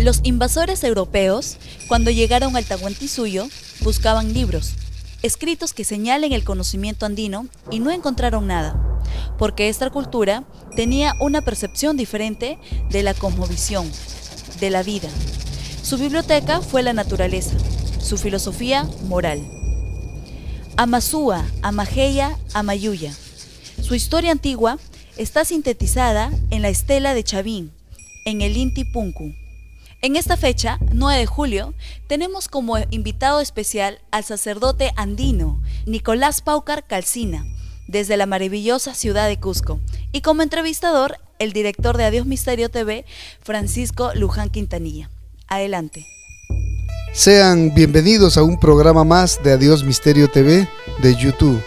Los invasores europeos, cuando llegaron al Tahuantinsuyo, buscaban libros, escritos que señalen el conocimiento andino y no encontraron nada, porque esta cultura tenía una percepción diferente de la cosmovisión, de la vida. Su biblioteca fue la naturaleza, su filosofía moral. Amazúa, Amajeya, Amayuya. Su historia antigua está sintetizada en la estela de Chavín, en el Inti Punku. En esta fecha, 9 de julio, tenemos como invitado especial al sacerdote andino Nicolás Paucar Calcina, desde la maravillosa ciudad de Cusco, y como entrevistador, el director de Adiós Misterio TV, Francisco Luján Quintanilla. Adelante. Sean bienvenidos a un programa más de Adiós Misterio TV de YouTube.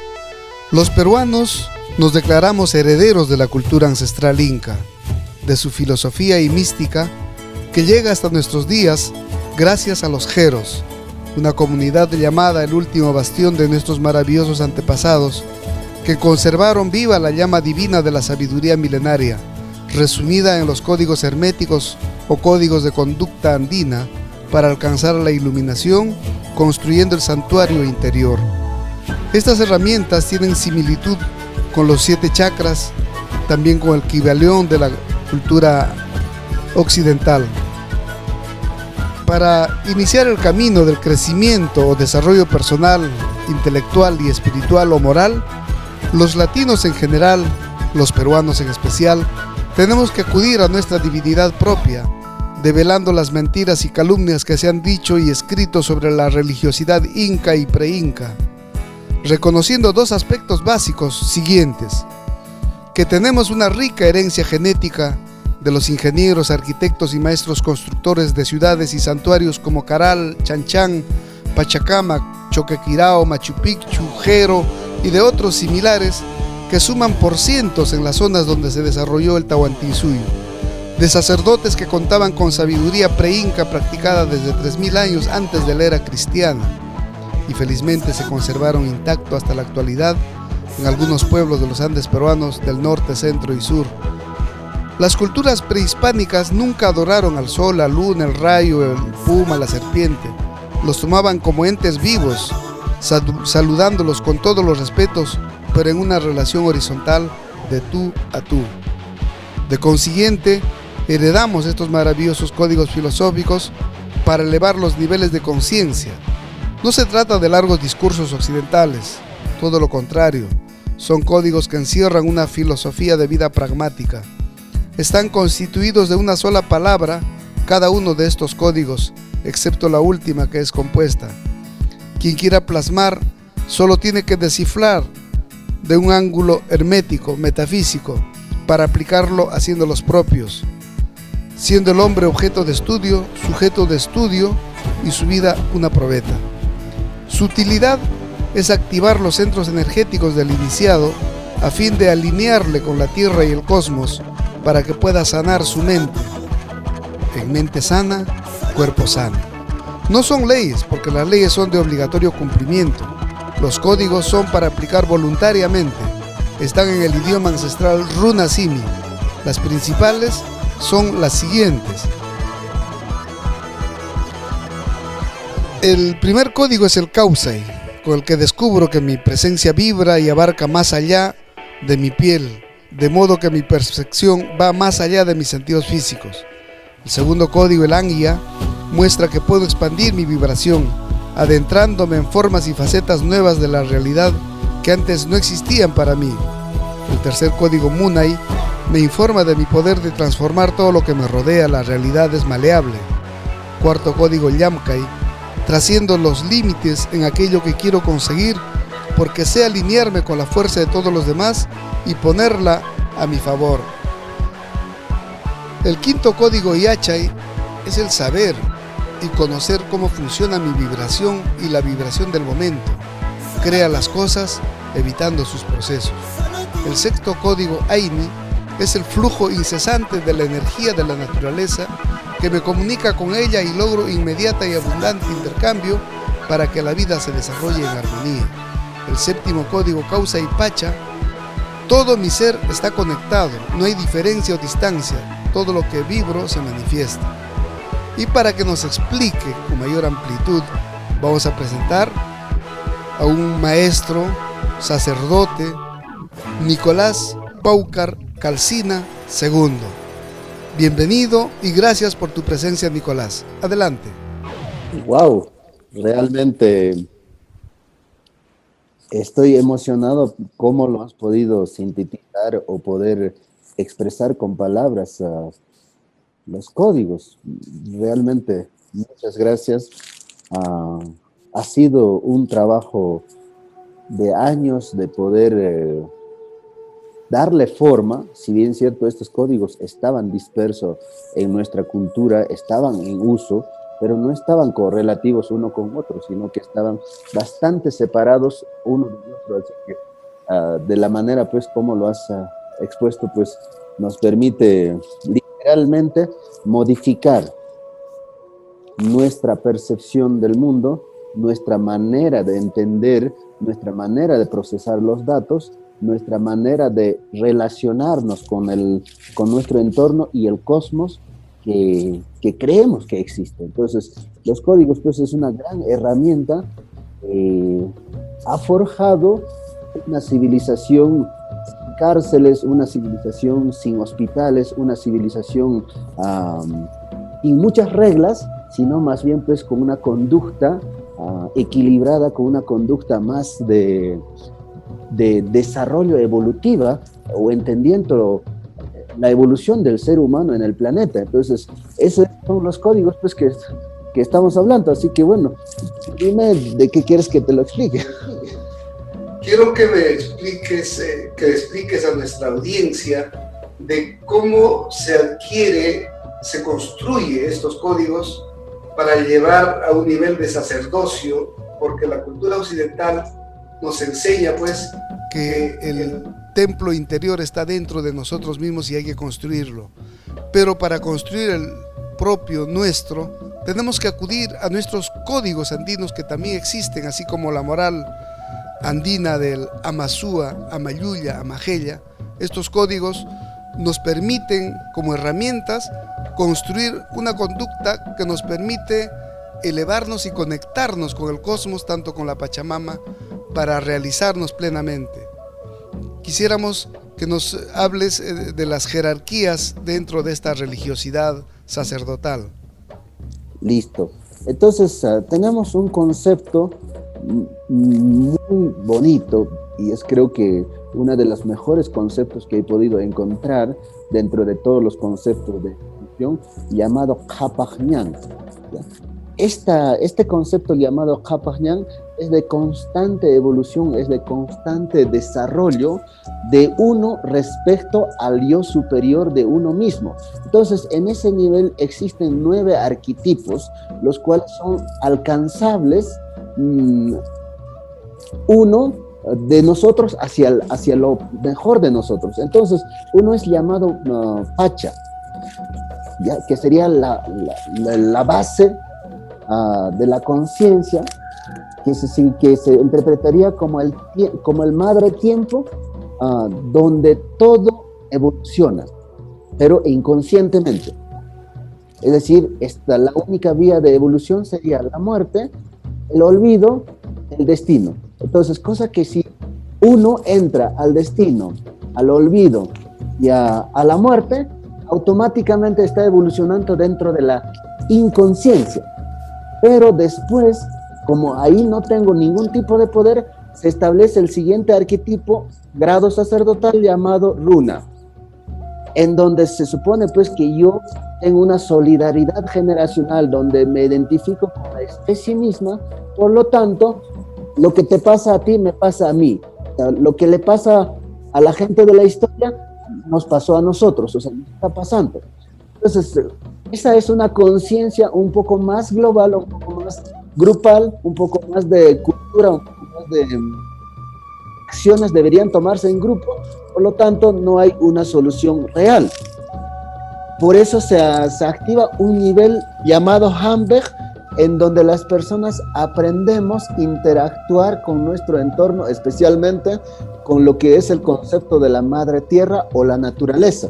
Los peruanos nos declaramos herederos de la cultura ancestral inca, de su filosofía y mística que llega hasta nuestros días gracias a los jeros, una comunidad llamada el último bastión de nuestros maravillosos antepasados que conservaron viva la llama divina de la sabiduría milenaria, resumida en los códigos herméticos o códigos de conducta andina para alcanzar la iluminación, construyendo el santuario interior. Estas herramientas tienen similitud con los 7 chakras, también con el Kybalión de la cultura occidental. Para iniciar el camino del crecimiento o desarrollo personal, intelectual y espiritual o moral, los latinos en general, los peruanos en especial, tenemos que acudir a nuestra divinidad propia, develando las mentiras y calumnias que se han dicho y escrito sobre la religiosidad inca y pre-inca, reconociendo 2 aspectos básicos siguientes: que tenemos una rica herencia genética de los ingenieros, arquitectos y maestros constructores de ciudades y santuarios como Caral, Chanchán, Pachacamac, Choquequirao, Machu Picchu, Jero y de otros similares que suman por cientos en las zonas donde se desarrolló el Tahuantinsuyo, de sacerdotes que contaban con sabiduría pre-inca practicada desde 3000 años antes de la era cristiana y felizmente se conservaron intactos hasta la actualidad en algunos pueblos de los Andes peruanos del norte, centro y sur. Las culturas prehispánicas nunca adoraron al sol, la luna, el rayo, el puma, la serpiente. Los tomaban como entes vivos, saludándolos con todos los respetos, pero en una relación horizontal de tú a tú. De consiguiente, heredamos estos maravillosos códigos filosóficos para elevar los niveles de conciencia. No se trata de largos discursos occidentales, todo lo contrario, son códigos que encierran una filosofía de vida pragmática. Están constituidos de una sola palabra, cada uno de estos códigos, excepto la última que es compuesta. Quien quiera plasmar solo tiene que descifrar de un ángulo hermético, metafísico, para aplicarlo haciendo los propios, siendo el hombre objeto de estudio, sujeto de estudio y su vida una probeta. Su utilidad es activar los centros energéticos del iniciado a fin de alinearle con la tierra y el cosmos para que pueda sanar su mente. En mente sana, cuerpo sano. No son leyes, porque las leyes son de obligatorio cumplimiento. Los códigos son para aplicar voluntariamente. Están en el idioma ancestral Runa Simi. Las principales son las siguientes. El primer código es el Kausai, con el que descubro que mi presencia vibra y abarca más allá de mi piel, de modo que mi percepción va más allá de mis sentidos físicos. El segundo código, el Angya, muestra que puedo expandir mi vibración, adentrándome en formas y facetas nuevas de la realidad que antes no existían para mí. El tercer código, Munai, me informa de mi poder de transformar todo lo que me rodea, la realidad es maleable. Cuarto código, Yamkai, trasciendo los límites en aquello que quiero conseguir, porque sé alinearme con la fuerza de todos los demás y ponerla a mi favor. El quinto código, Yachai, es el saber y conocer cómo funciona mi vibración y la vibración del momento. Crea las cosas evitando sus procesos. El sexto código, Aini, es el flujo incesante de la energía de la naturaleza que me comunica con ella y logro inmediata y abundante intercambio para que la vida se desarrolle en armonía. El séptimo código, Causa y Pacha, todo mi ser está conectado, no hay diferencia o distancia, todo lo que vibro se manifiesta. Y para que nos explique con mayor amplitud, vamos a presentar a un maestro, sacerdote, Nicolás Paucar Calcina II. Bienvenido y gracias por tu presencia, Nicolás. Adelante. Wow, realmente estoy emocionado cómo lo has podido sintetizar o poder expresar con palabras los códigos. Realmente, muchas gracias. Ha sido un trabajo de años de poder darle forma. Si bien es cierto, estos códigos estaban dispersos en nuestra cultura, estaban en uso, pero no estaban correlativos uno con otro, sino que estaban bastante separados uno de otro. Así que de la manera pues como lo has expuesto, pues nos permite literalmente modificar nuestra percepción del mundo, nuestra manera de entender, nuestra manera de procesar los datos, nuestra manera de relacionarnos con nuestro entorno y el cosmos que creemos que existe. Entonces, los códigos pues es una gran herramienta. Ha forjado una civilización sin cárceles, una civilización sin hospitales, una civilización sin muchas reglas, sino más bien pues con una conducta equilibrada, con una conducta más de desarrollo evolutiva o entendiendo la evolución del ser humano en el planeta. Entonces, esos son los códigos pues que estamos hablando. Así que bueno, dime de qué quieres que te lo explique. Quiero que me expliques, que expliques a nuestra audiencia de cómo se adquiere, se construye estos códigos para llevar a un nivel de sacerdocio, porque la cultura occidental nos enseña pues que el templo interior está dentro de nosotros mismos y hay que construirlo. Pero para construir el propio nuestro, tenemos que acudir a nuestros códigos andinos que también existen, así como la moral andina del Amazúa, Amayuya, Amajella. Estos códigos nos permiten, como herramientas, construir una conducta que nos permite elevarnos y conectarnos con el cosmos, tanto con la Pachamama, para realizarnos plenamente. Quisiéramos que nos hables de las jerarquías dentro de esta religiosidad sacerdotal. Listo. Entonces, tenemos un concepto muy bonito y es creo que uno de los mejores conceptos que he podido encontrar dentro de todos los conceptos de religión, llamado Kapajñán. Este concepto llamado Kapajñán es de constante evolución, es de constante desarrollo de uno respecto al yo superior de uno mismo. Entonces, en ese nivel existen 9 arquetipos, los cuales son alcanzables, uno de nosotros hacia lo mejor de nosotros. Entonces, uno es llamado Pacha, ¿ya? Que sería la base de la conciencia, que se interpretaría como el madre tiempo, donde todo evoluciona, pero inconscientemente. Es decir, la única vía de evolución sería la muerte, el olvido, el destino. Entonces, cosa que si uno entra al destino, al olvido y a la muerte, automáticamente está evolucionando dentro de la inconsciencia. Pero después, como ahí no tengo ningún tipo de poder, se establece el siguiente arquetipo, grado sacerdotal, llamado Runa, en donde se supone pues que yo tengo una solidaridad generacional, donde me identifico con la especie misma. Por lo tanto, lo que te pasa a ti me pasa a mí. O sea, lo que le pasa a la gente de la historia nos pasó a nosotros, o sea, nos está pasando. Entonces, esa es una conciencia un poco más global, un poco más grupal, un poco más de cultura, un poco más de acciones deberían tomarse en grupo. Por lo tanto, no hay una solución real. Por eso se activa un nivel llamado Hamberg, en donde las personas aprendemos a interactuar con nuestro entorno, especialmente con lo que es el concepto de la madre tierra o la naturaleza.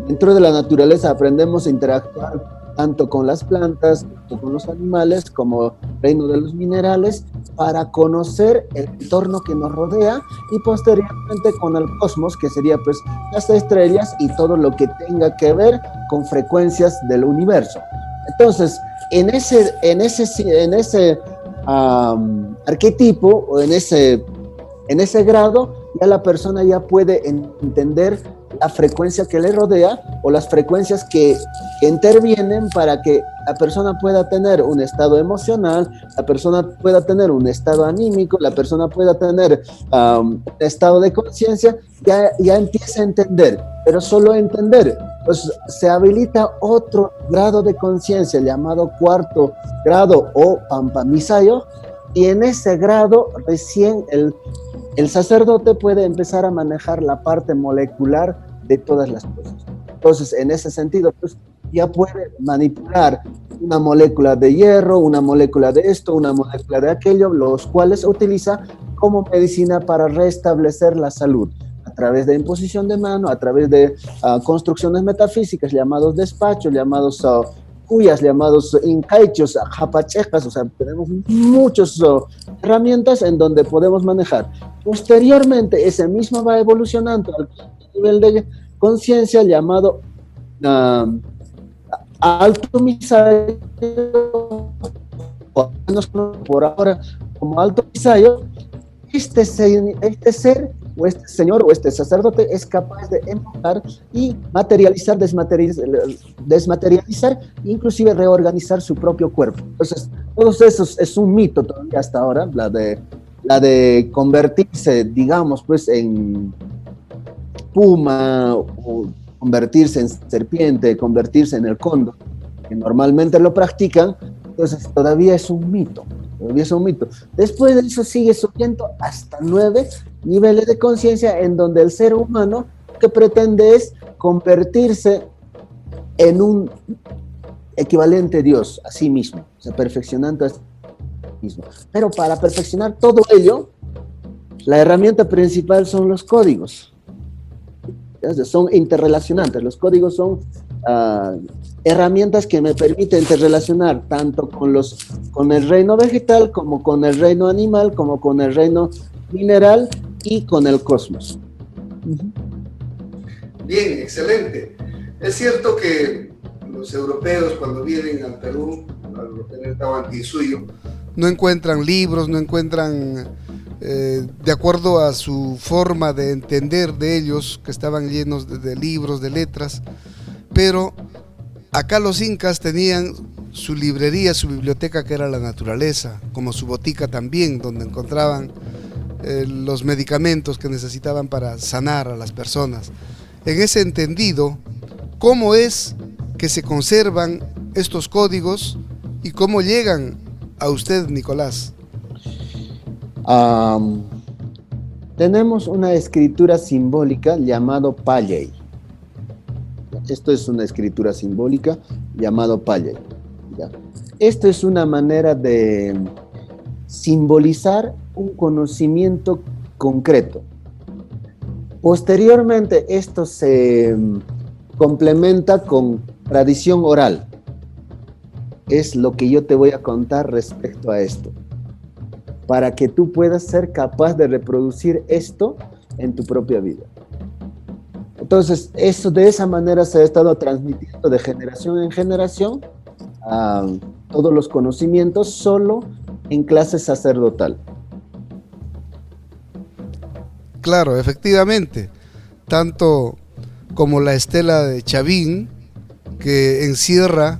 Dentro de la naturaleza aprendemos a interactuar tanto con las plantas, tanto con los animales, como reino de los minerales, para conocer el entorno que nos rodea, y posteriormente con el cosmos, que sería pues las estrellas y todo lo que tenga que ver con frecuencias del universo. Entonces, en ese arquetipo o en ese grado, ya la persona ya puede entender la frecuencia que le rodea o las frecuencias que intervienen para que la persona pueda tener un estado emocional, la persona pueda tener un estado anímico, la persona pueda tener un estado de conciencia, ya empieza a entender, pero solo entender, pues se habilita otro grado de conciencia llamado cuarto grado o pampamisayo, y en ese grado recién el sacerdote puede empezar a manejar la parte molecular de todas las cosas. Entonces, en ese sentido, pues ya puede manipular una molécula de hierro, una molécula de esto, una molécula de aquello, los cuales utiliza como medicina para restablecer la salud, a través de imposición de mano, a través de construcciones metafísicas, llamados despachos, llamados cuyas, llamados incaichos, japachejas, o sea, tenemos muchas herramientas en donde podemos manejar. Posteriormente, ese mismo va evolucionando al nivel de conciencia llamado alto misayo, por ahora como alto misayo. Este ser o este señor o este sacerdote es capaz de emular y materializar, desmaterializar, inclusive reorganizar su propio cuerpo. Entonces, todos esos es un mito todavía hasta ahora, la de convertirse, digamos, pues en puma, o convertirse en serpiente, convertirse en el cóndor, que normalmente lo practican. Entonces todavía es un mito, Después de eso sigue subiendo hasta 9 niveles de conciencia, en donde el ser humano que pretende es convertirse en un equivalente Dios a sí mismo, o sea, perfeccionando a sí mismo. Pero para perfeccionar todo ello, la herramienta principal son los códigos. Son interrelacionantes. Los códigos son herramientas que me permiten interrelacionar tanto con el reino vegetal, como con el reino animal, como con el reino mineral y con el cosmos. Bien, excelente. Es cierto que los europeos, cuando vienen al Perú, al tener Tahuantinsuyo, no encuentran libros, no encuentran, de acuerdo a su forma de entender de ellos, que estaban llenos de libros, de letras, pero acá los incas tenían su librería, su biblioteca, que era la naturaleza, como su botica también, donde encontraban los medicamentos que necesitaban para sanar a las personas. En ese entendido, ¿cómo es que se conservan estos códigos y cómo llegan a usted, Nicolás? Tenemos una escritura simbólica llamado Palley. Esto es una escritura simbólica llamado Palley. Esto es una manera de simbolizar un conocimiento concreto. Posteriormente, esto se complementa con tradición oral. Es lo que yo te voy a contar respecto a esto, para que tú puedas ser capaz de reproducir esto en tu propia vida. Entonces, eso de esa manera se ha estado transmitiendo de generación en generación todos los conocimientos solo en clase sacerdotal. Claro, efectivamente, tanto como la estela de Chavín, que encierra,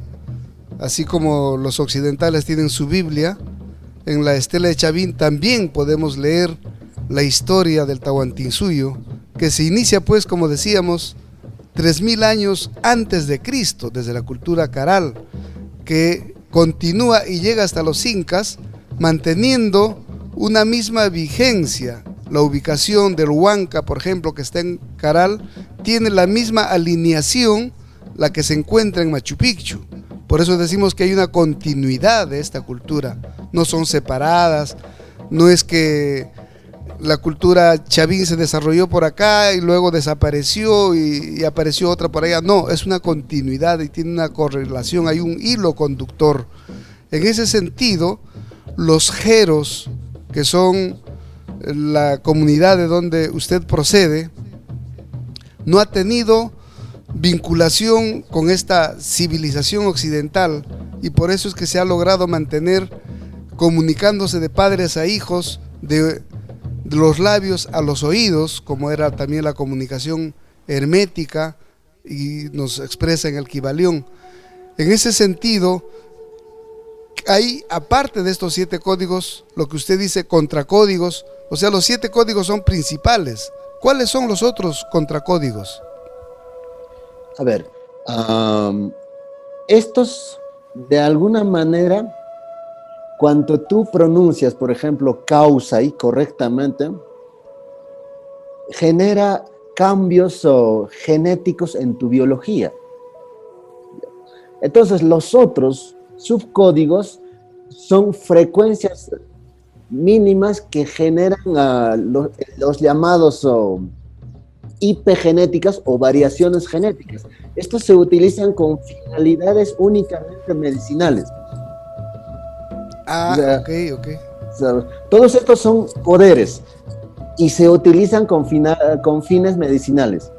así como los occidentales tienen su Biblia, en la estela de Chavín también podemos leer la historia del Tahuantinsuyo, que se inicia, pues, como decíamos, 3000 años antes de Cristo, desde la cultura caral, que continúa y llega hasta los incas, manteniendo una misma vigencia. La ubicación del Huanca, por ejemplo, que está en Caral, tiene la misma alineación la que se encuentra en Machu Picchu. Por eso decimos que hay una continuidad de esta cultura. No son separadas, no es que la cultura chavín se desarrolló por acá y luego desapareció y apareció otra por allá. No, es una continuidad y tiene una correlación, hay un hilo conductor. En ese sentido, los jeros, que son la comunidad de donde usted procede, no ha tenido vinculación con esta civilización occidental, y por eso es que se ha logrado mantener comunicándose de padres a hijos, de los labios a los oídos, como era también la comunicación hermética y nos expresa en el Kybalión. En ese sentido, hay, aparte de estos 7 códigos, lo que usted dice contracódigos, o sea, los 7 códigos son principales. ¿Cuáles son los otros contracódigos? A ver, estos de alguna manera, cuando tú pronuncias, por ejemplo, causa y correctamente, genera cambios genéticos en tu biología. Entonces, los otros subcódigos son frecuencias mínimas que generan los llamados hipergenéticas o variaciones genéticas. Estos se utilizan con finalidades únicamente medicinales. Ah, O sea, ok. o sea, todos estos son poderes y se utilizan con fines medicinales.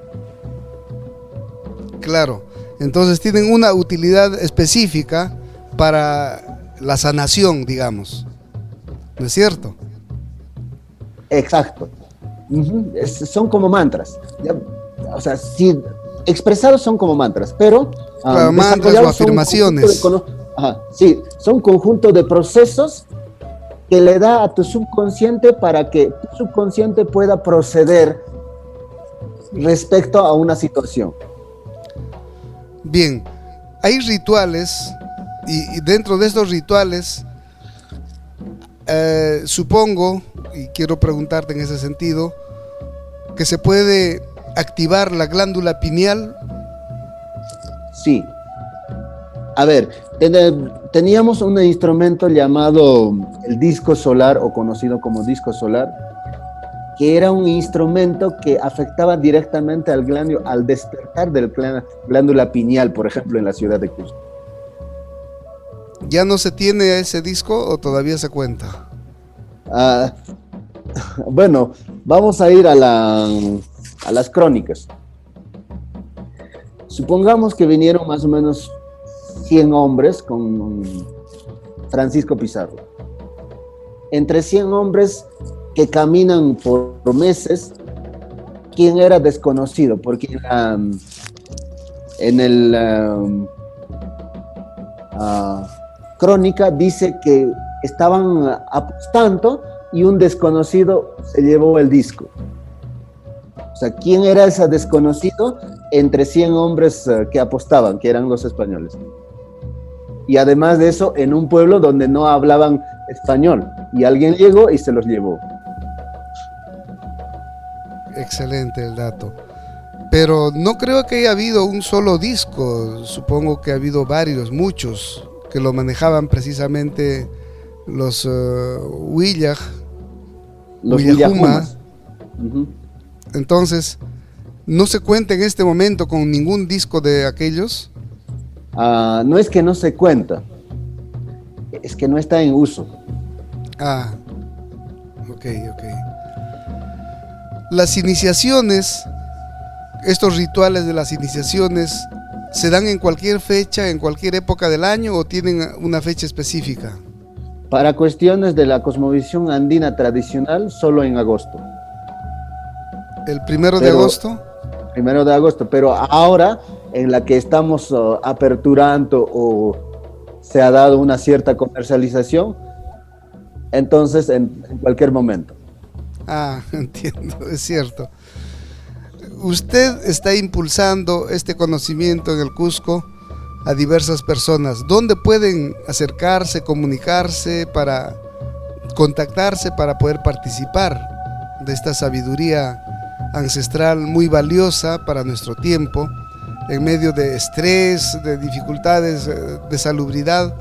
Claro, entonces tienen una utilidad específica para la sanación, digamos. ¿No es cierto? Exacto. Son como mantras. ¿Ya? O sea, sí, expresados son como mantras, pero Claro, mantras o afirmaciones. Sí, son conjunto de procesos que le da a tu subconsciente para que tu subconsciente pueda proceder respecto a una situación. Bien, hay rituales y dentro de estos rituales supongo, y quiero preguntarte en ese sentido, que se puede activar la glándula pineal. Sí. A ver, teníamos un instrumento llamado el disco solar, o conocido como disco solar, que era un instrumento que afectaba directamente al despertar del glándula pineal, por ejemplo, en la ciudad de Cusco. ¿Ya no se tiene ese disco o todavía se cuenta? Bueno, vamos a ir a las crónicas. Supongamos que vinieron más o menos 100 hombres con Francisco Pizarro. Entre 100 hombres que caminan por meses, ¿quién era desconocido? Porque en el crónica dice que estaban apostando y un desconocido se llevó el disco. O sea, ¿quién era ese desconocido entre 100 hombres que apostaban, que eran los españoles? Y además de eso, en un pueblo donde no hablaban español, y alguien llegó y se los llevó. Excelente el dato. Pero no creo que haya habido un solo disco, supongo que ha habido varios, muchos, que lo manejaban precisamente los Huillag, Los Huillajuma. Villajumas. Uh-huh. Entonces, ¿no se cuenta en este momento con ningún disco de aquellos? No es que no se cuenta, es que no está en uso. Ah, ok. Las iniciaciones, estos rituales de las iniciaciones, ¿se dan en cualquier fecha, en cualquier época del año o tienen una fecha específica? Para cuestiones de la cosmovisión andina tradicional, solo en agosto. ¿El 1 de agosto? 1 de agosto, pero ahora en la que estamos aperturando o se ha dado una cierta comercialización, entonces en cualquier momento. Ah, entiendo, es cierto. Usted está impulsando este conocimiento en el Cusco a diversas personas. ¿Dónde pueden acercarse, comunicarse, para contactarse, para poder participar de esta sabiduría ancestral muy valiosa para nuestro tiempo, en medio de estrés, de dificultades, de salubridad?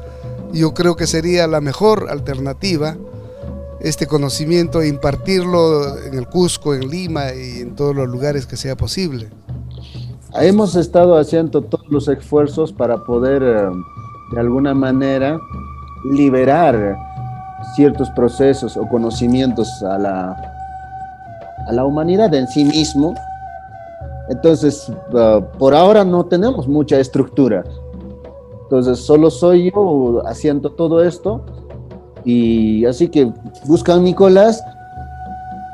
Yo creo que sería la mejor alternativa este conocimiento e impartirlo en el Cusco, en Lima y en todos los lugares que sea posible? Hemos estado haciendo todos los esfuerzos para poder, de alguna manera, liberar ciertos procesos o conocimientos a la humanidad en sí mismo. Entonces, por ahora no tenemos mucha estructura. Entonces, solo soy yo haciendo todo esto. Y así que buscan Nicolás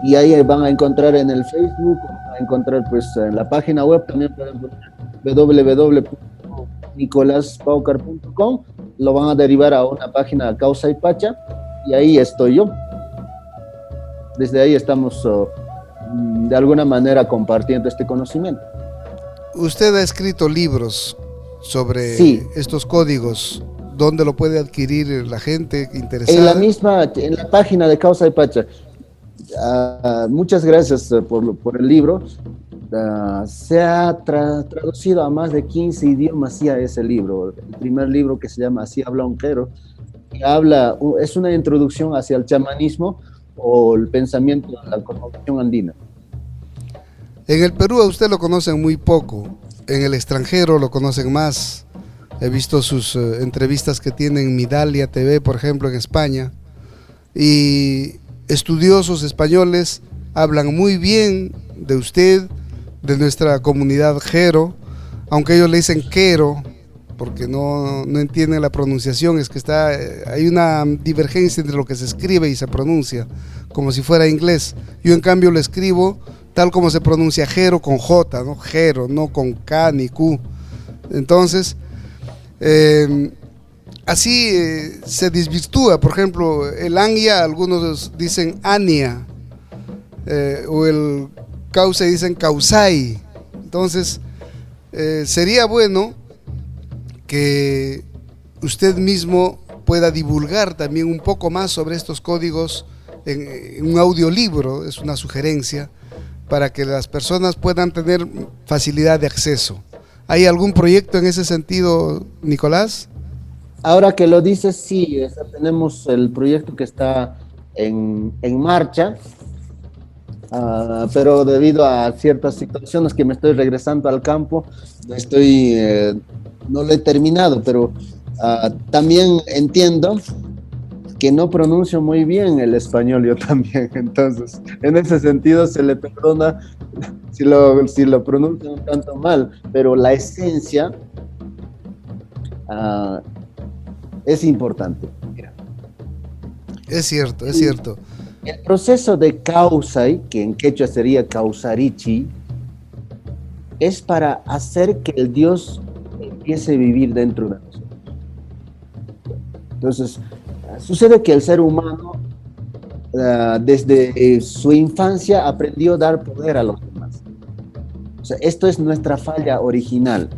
y ahí van a encontrar en el Facebook, van a encontrar pues en la página web, también pueden poner www.nicolaspaucar.com, lo van a derivar a una página Causa y Pacha y ahí estoy yo. Desde ahí estamos de alguna manera compartiendo este conocimiento. Usted ha escrito libros sobre estos códigos. ¿Dónde lo puede adquirir la gente interesada? En la página de Causa y Pacha. Muchas gracias por el libro. Se ha traducido a más de 15 idiomas ya ese libro. El primer libro, que se llama Así habla un Quero, es una introducción hacia el chamanismo o el pensamiento de la cosmovisión andina. En el Perú a usted lo conocen muy poco, en el extranjero lo conocen más. He visto sus entrevistas que tiene en Midalia TV, por ejemplo, en España, y estudiosos españoles hablan muy bien de usted, de nuestra comunidad Jero, aunque ellos le dicen Quero, porque no entienden la pronunciación. Es que hay una divergencia entre lo que se escribe y se pronuncia, como si fuera inglés. Yo en cambio lo escribo tal como se pronuncia Jero, con J, ¿no? Jero, no con K ni Q. Entonces, así se desvirtúa. Por ejemplo, el Anya, algunos dicen Ania, o el Causa dicen Causai. Entonces, sería bueno que usted mismo pueda divulgar también un poco más sobre estos códigos en un audiolibro. Es una sugerencia para que las personas puedan tener facilidad de acceso. ¿Hay algún proyecto en ese sentido, Nicolás? Ahora que lo dices, sí, tenemos el proyecto que está en marcha, pero debido a ciertas situaciones que me estoy regresando al campo, no lo he terminado, pero también entiendo que no pronuncio muy bien el español yo también. Entonces, en ese sentido se le perdona si lo pronuncio un tanto mal, pero la esencia es importante. Mira. Es cierto, es cierto. El proceso de causai, que en quechua sería causarichi, es para hacer que el Dios empiece a vivir dentro de nosotros. Entonces, sucede que el ser humano desde su infancia aprendió a dar poder a los demás. O sea, esto es nuestra falla original.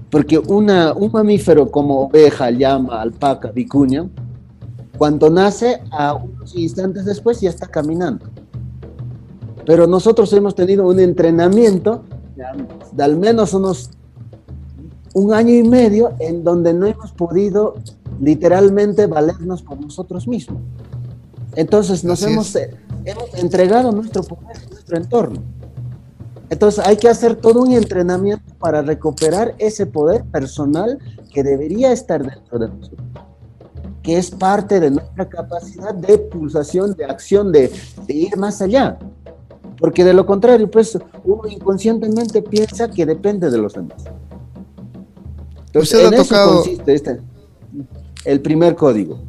Porque un mamífero como oveja, llama, alpaca, vicuña, cuando nace, a unos instantes después ya está caminando. Pero nosotros hemos tenido un entrenamiento de al menos un año y medio en donde no hemos podido literalmente valernos por nosotros mismos. Entonces nos hemos entregado nuestro poder, nuestro entorno. Entonces hay que hacer todo un entrenamiento para recuperar ese poder personal que debería estar dentro de nosotros, que es parte de nuestra capacidad de pulsación, de acción, de ir más allá. Porque de lo contrario, pues uno inconscientemente piensa que depende de los demás. Entonces, en eso consiste el primer código.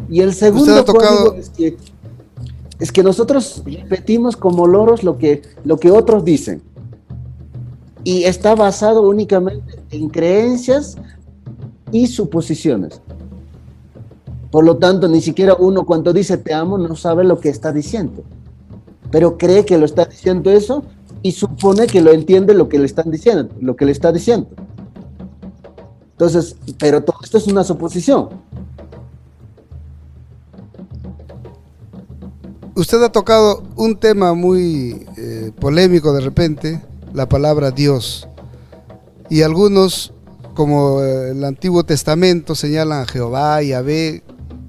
Y el segundo código es que nosotros repetimos como loros lo que otros dicen. Y está basado únicamente en creencias y suposiciones. Por lo tanto, ni siquiera uno cuando dice te amo no sabe lo que está diciendo. Pero cree que lo está diciendo eso y supone que lo entiende lo que le están diciendo, lo que le está diciendo. Entonces, pero todo esto es una suposición. Usted ha tocado un tema muy polémico de repente, la palabra Dios. Y algunos, como el Antiguo Testamento, señalan a Jehová y Yahvé,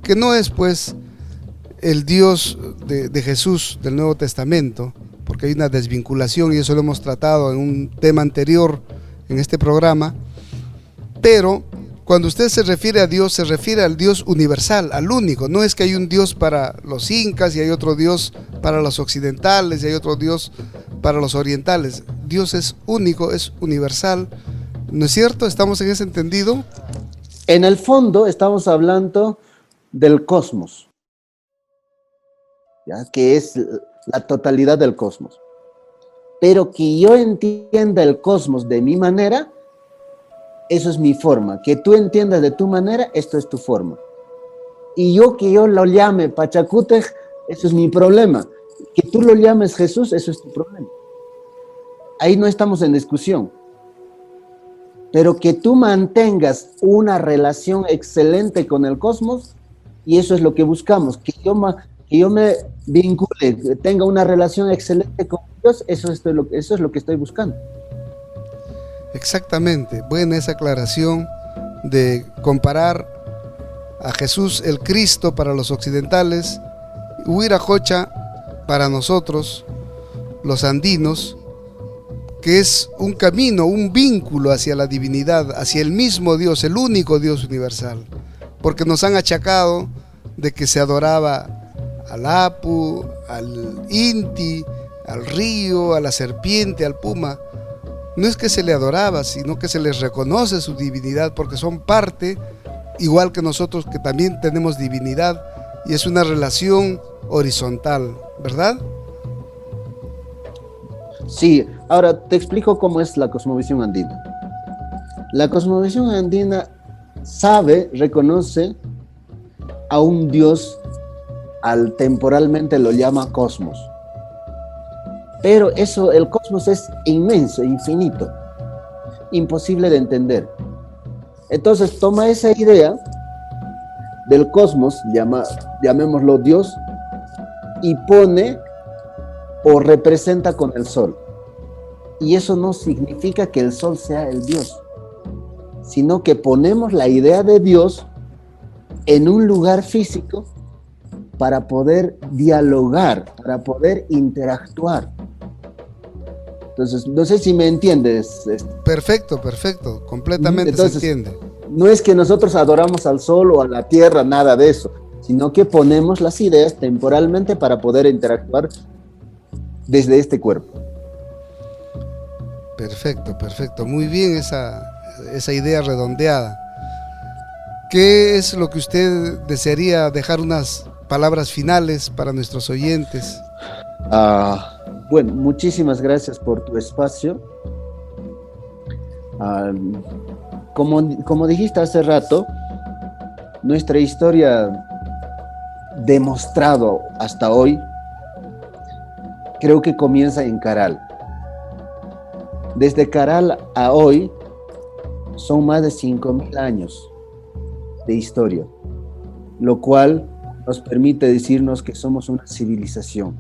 que no es pues el Dios de Jesús del Nuevo Testamento, porque hay una desvinculación y eso lo hemos tratado en un tema anterior en este programa. Pero cuando usted se refiere a Dios, se refiere al Dios universal, al único. No es que hay un Dios para los incas y hay otro Dios para los occidentales y hay otro Dios para los orientales. Dios es único, es universal. ¿No es cierto? ¿Estamos en ese entendido? En el fondo estamos hablando del cosmos, ¿ya? Que es la totalidad del cosmos. Pero que yo entienda el cosmos de mi manera, eso es mi forma. Que tú entiendas de tu manera, esto es tu forma. Y que yo lo llame Pachacútec, eso es mi problema. Que tú lo llames Jesús, eso es tu problema. Ahí no estamos en discusión. Pero que tú mantengas una relación excelente con el cosmos, y eso es lo que buscamos, que yo me vincule, que tenga una relación excelente con Dios, eso es lo que estoy buscando. Exactamente, buena esa aclaración de comparar a Jesús el Cristo para los occidentales, Huiracocha para nosotros, los andinos, que es un camino, un vínculo hacia la divinidad, hacia el mismo Dios, el único Dios universal, porque nos han achacado de que se adoraba al Apu, al Inti, al río, a la serpiente, al puma. No es que se le adoraba, sino que se les reconoce su divinidad, porque son parte, igual que nosotros, que también tenemos divinidad, y es una relación horizontal, ¿verdad? Sí, ahora te explico cómo es la cosmovisión andina. La cosmovisión andina reconoce a un Dios, temporalmente lo llama cosmos. Pero el cosmos es inmenso, infinito, imposible de entender. Entonces toma esa idea del cosmos, llamémoslo Dios, y pone o representa con el sol. Y eso no significa que el sol sea el Dios, sino que ponemos la idea de Dios en un lugar físico para poder dialogar, para poder interactuar. Entonces, no sé si me entiendes. Perfecto, completamente. Entonces, se entiende. No es que nosotros adoramos al sol o a la tierra, nada de eso, sino que ponemos las ideas temporalmente para poder interactuar desde este cuerpo. Perfecto. Muy bien esa idea redondeada. ¿Qué es lo que usted desearía dejar unas palabras finales para nuestros oyentes? Bueno, muchísimas gracias por tu espacio. Como dijiste hace rato, nuestra historia demostrado hasta hoy, creo que comienza en Caral. Desde Caral a hoy son más de 5.000 años de historia, lo cual nos permite decirnos que somos una civilización.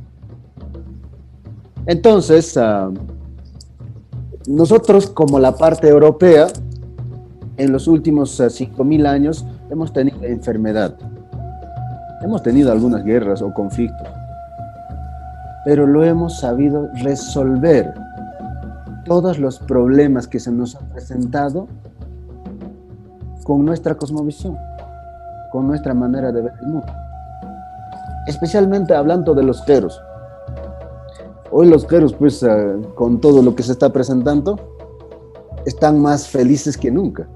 Entonces, nosotros como la parte europea, en los últimos 5.000 años hemos tenido enfermedad, hemos tenido algunas guerras o conflictos, pero lo hemos sabido resolver. Todos los problemas que se nos han presentado con nuestra cosmovisión, con nuestra manera de ver el mundo. Especialmente hablando de los jeros. Hoy los jeros, pues, con todo lo que se está presentando, están más felices que nunca,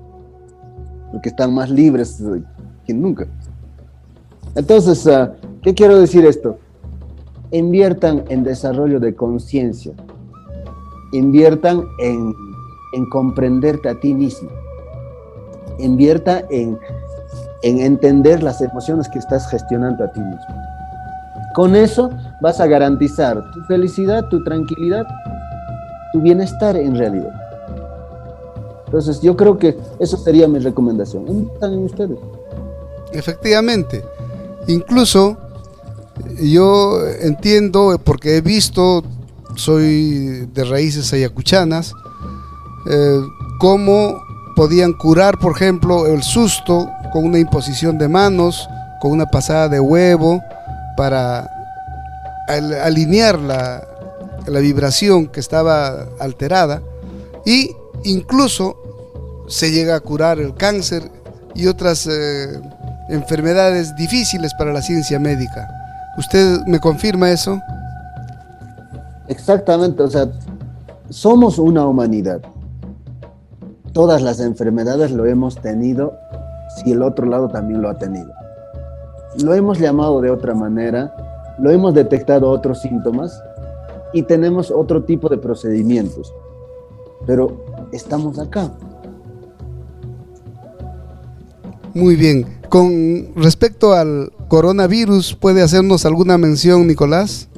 porque están más libres que nunca. Entonces, ¿qué quiero decir esto? Inviertan en desarrollo de conciencia. Inviertan en comprenderte a ti mismo. Invierta en entender las emociones que estás gestionando a ti mismo. Con eso vas a garantizar tu felicidad, tu tranquilidad, tu bienestar en realidad. Entonces yo creo que eso sería mi recomendación. Inviertan en ustedes. Efectivamente. Incluso yo entiendo, porque he visto, soy de raíces ayacuchanas, cómo podían curar, por ejemplo, el susto con una imposición de manos, con una pasada de huevo para alinear la vibración que estaba alterada, y incluso se llega a curar el cáncer y otras enfermedades difíciles para la ciencia médica. ¿Usted me confirma eso? Exactamente, o sea, somos una humanidad. Todas las enfermedades lo hemos tenido, si el otro lado también lo ha tenido. Lo hemos llamado de otra manera, lo hemos detectado otros síntomas y tenemos otro tipo de procedimientos, pero estamos acá. Muy bien. Con respecto al coronavirus, ¿puede hacernos alguna mención, Nicolás?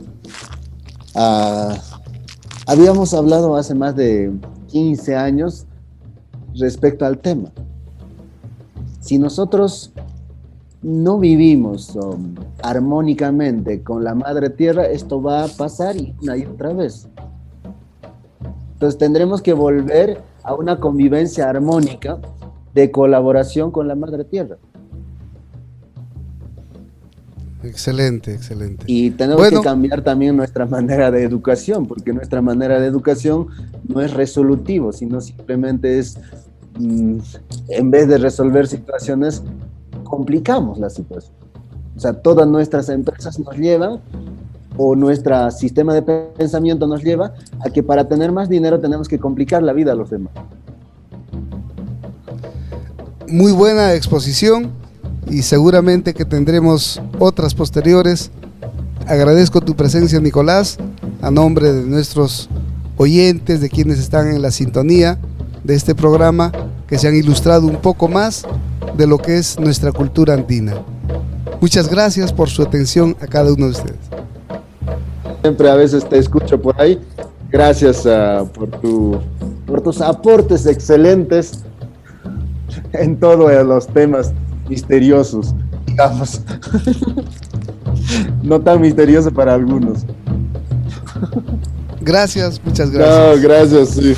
Habíamos hablado hace más de 15 años respecto al tema. Si nosotros no vivimos armónicamente con la madre tierra, esto va a pasar una y otra vez. Entonces tendremos que volver a una convivencia armónica de colaboración con la madre tierra. Excelente, excelente. Y tenemos que cambiar también nuestra manera de educación, porque nuestra manera de educación no es resolutivo, sino simplemente es, en vez de resolver situaciones, complicamos la situación. O sea, todas nuestras empresas nos llevan, o nuestro sistema de pensamiento nos lleva a que para tener más dinero tenemos que complicar la vida a los demás. Muy buena exposición y seguramente que tendremos otras posteriores. Agradezco tu presencia, Nicolás, a nombre de nuestros oyentes, de quienes están en la sintonía de este programa, que se han ilustrado un poco más de lo que es nuestra cultura andina. Muchas gracias por su atención a cada uno de ustedes. Siempre a veces te escucho por ahí. Gracias por tus aportes excelentes en todos los temas misteriosos, digamos. No tan misterioso para algunos. Gracias, muchas gracias. No, gracias, sí.